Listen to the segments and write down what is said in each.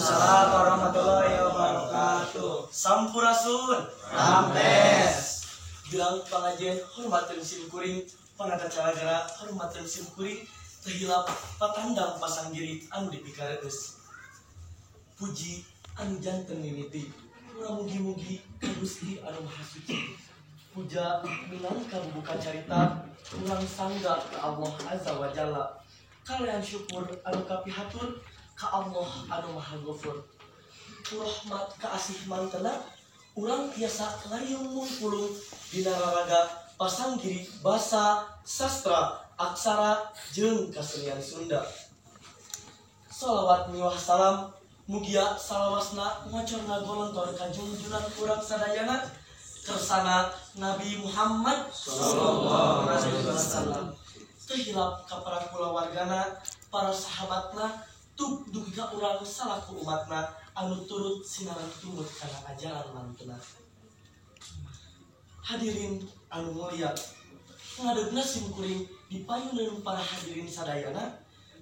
Waalaikumsalam warahmatullahi wabarakatuh. Sampurasun. Rampes. Bilang pengajian hormatan simkuring, panata cara-cara hormatan simkuring, terhilap patandang pasang diri anu dipikareus. Puji anu janten mimiti, mugi-mugi ka Gusti anu Maha Suci. Puja minangka buka carita, ulang sangga ka Allah Azza wa Jalla. Kalian syukur anu kapihatur ka Allah anu Maha Ghafur. Rahmat ka asih mantena, urang tiasa layung mungkulung dina raraga pasanggiri basa, sastra, aksara, jeung kasenian Sunda. Shalawat miwah salam mugia salawasna ngocor ngagolontor ka junjunan urang sadayana kersana Nabi Muhammad sallallahu alaihi wasallam. Tehilap ka para kulawargana, para sahabatna, tug dugi ka urang salaku umatna anu turut sinaran tumut kana ajaran mantena. Hadirin anu mulia, ngadegna simkuring dipayuneun para hadirin sadayana,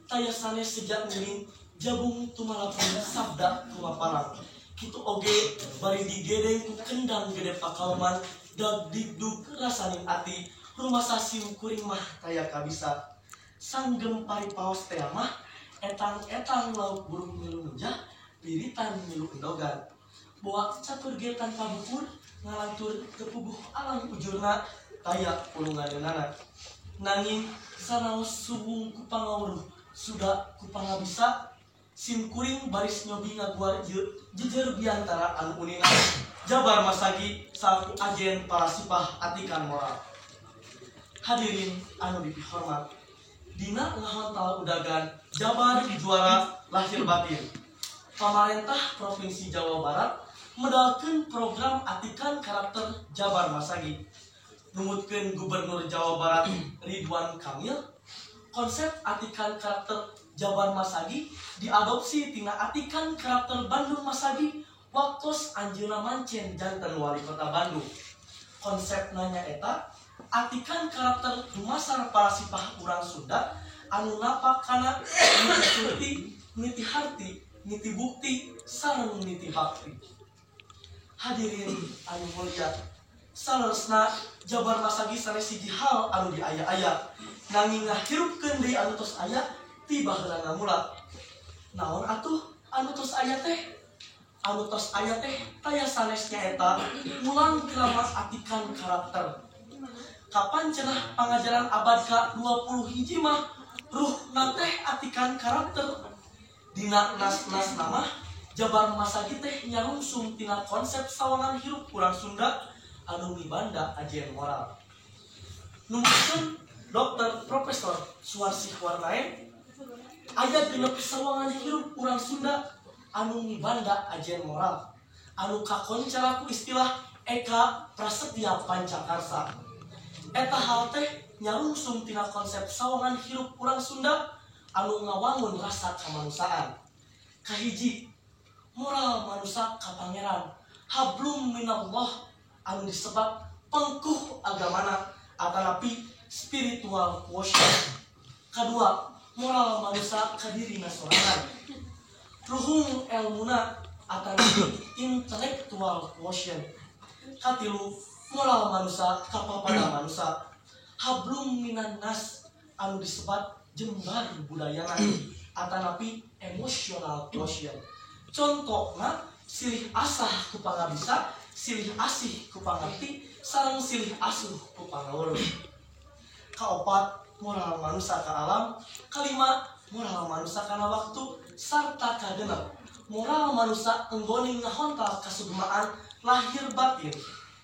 taya sanes sejak miring jabung tumalapun sabda kumaparang. Kitu oge bari digedeng ku kendang gede pakauman, dag digdug rasaning ati, rumasa simkuring mah taya kabisa. Sanggem paripaos teh mah etang-etang lauk burung milu munjah, piritan milu endogan. Boak catur ge tanpa bukur, ngalantur kepuguh alam ujurna, taya pulunganeunana. Nanging sanaos subung ku pangawruh, suda ku pangabisa, simkuring baris nyobi ngaguar jejer biantara anu unina, jabar masagi saku ajen para sipah atikan moral. Hadirin anu dipihormat, dina ngahontal udagan jabar juara lahir batin. Pamarentah Provinsi Jawa Barat medalkeun program atikan karakter jabar masagi. Numutkeun Gubernur Jawa Barat Ridwan Kamil, konsep atikan karakter jabar masagi diadopsi tina atikan karakter Bandung masagi waktos anjeunna mancen janten wali kota Bandung. Konsep nanya eta atikan karakter dumasar para sipah urang Sunda anu napak kana niti surti, niti harti, niti bukti, sareng niti bakti. Hadirin anu mulia, saleresna jabar masagi sanes siji hal anu diaya-aya, nanging ngahirupkeun deui anu tos aya tiba heula ngamula. Naon atuh anu tos aya teh? Anu tos aya teh taya sanesnya eta ulang keramas atikan karakter. Kapan cenah pangajaran abad ke-20 hiji mah ruhna teh atikan karakter. Dina nas-nas nama jabar masagi teh nyarungsung tina konsep sawangan hirup urang Sunda anu mibanda ajen moral. Numutkeun Dr. Profesor Suwarsih Warnaen, aya genep sawangan hirup urang Sunda anu mibanda ajen moral, anu kakoncara ku istilah Eka Prasetya Pancakarsa. Eta hal teh nyarungsung tina konsep sawangan hirup urang Sunda anu ngawangun rasa kamanusiaan. Kahiji, moral manusia ka pangeran, hablum minallah anu disebut pengkuh agamana atanapi spiritual quotient. Kadua, moral manusia ka dirina sorangan, luhung elmuna atanapi intellectual quotient. Katilu, moral manusia ka papada manusia, hablum minan nas anu disebut jembar budayana atanapi emotional quotient. Contohna silih asah ku pangabisa, silih asih ku pangarti, sareng silih asuh ku pangaweureum. Kaopat, moral manusia ka alam. Kalima, moral manusia kana waktu. Sarta kagenep, moral manusia enggoning ngahontal kasugemaan lahir batin.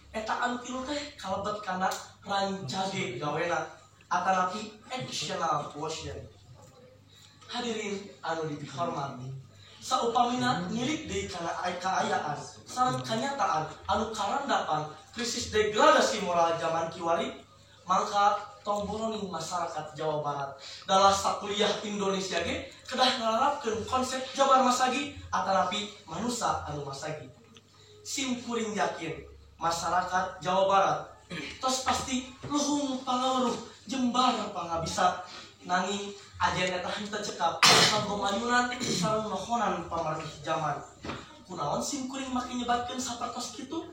Eta anu tilu teh kalebet kana rancage gawena atanapi actional quotient. Hadirin anu dihormati, saupamina ngilik deui kana kaayaan sareng kanyataan anu karandapan krisis degradasi moral zaman kiwari, mangka tomboloning masyarakat Jawa Barat dalam sakuliah Indonesia ge kedah ngalarapkeun konsep jabar masagi atanapi manusia anu masagi. Simkuring yakin masyarakat Jawa Barat tos pasti luhung pangawruh jembar pangabisa, nanging ajen eta henteu cekap kanggo mayunan sareng nohonan pamargi zaman. Kunaon sim kuring make nyebatkeun sapertos kitu?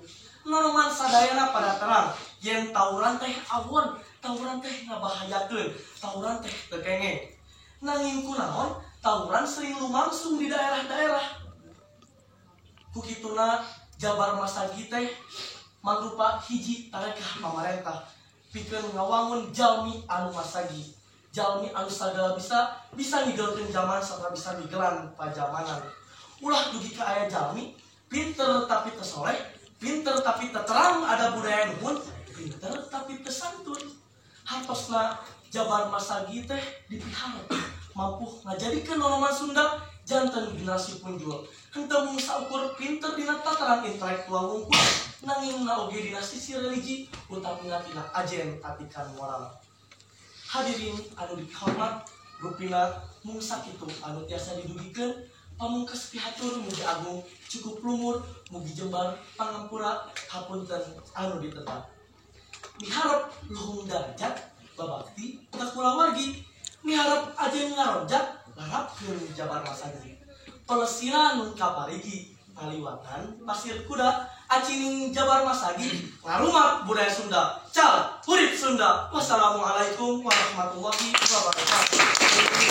Nonoman sadayana pada terang yen tawuran teh awon, tawuran teh ngabahayakeun, tawuran teh teu kengeng. Nanging kunaon tawuran sering lumangsung di daerah-daerah. Kukituna Jabar Masagi teh mangrupa hiji tarekah pamarentah pikeun ngawangun jalmi anu masagi, jalmi anu sagala bisa ngigelkeun zaman sarta bisa ngigelan pajamanan. Ulah dugi ka aya jalmi pinter tapi teu soleh, pinter tapi teu terang ada budaya nuhun, pinter tapi teu santun. Hartosna Jabar Masagi teh dipihara mampu ngajadikeun nonoman Sunda janten generasi punjul. Henteu mung saukur pinter dina tataran intelektual wungkul, nanging na oge dina sisi religi utamina tina ajen atikan moral. Hadirin anu dihormat, rupina mung sakitu anu tiasa didugikeun pamungkas pihatur mugi agung cukup lumur mugi jembar pangampura hapunten anu ditetap. Miharep luhung darajat babakti ka kulawargi, miharep ajen ngaronjak larapkeun Jabar Masagi. Pelesiran nun kaparigi paliwatan pasir kuda acining Jabar Masagi ngarumat budaya Sunda. Cal, hurit Sunda. Wassalamualaikum warahmatullahi wabarakatuh.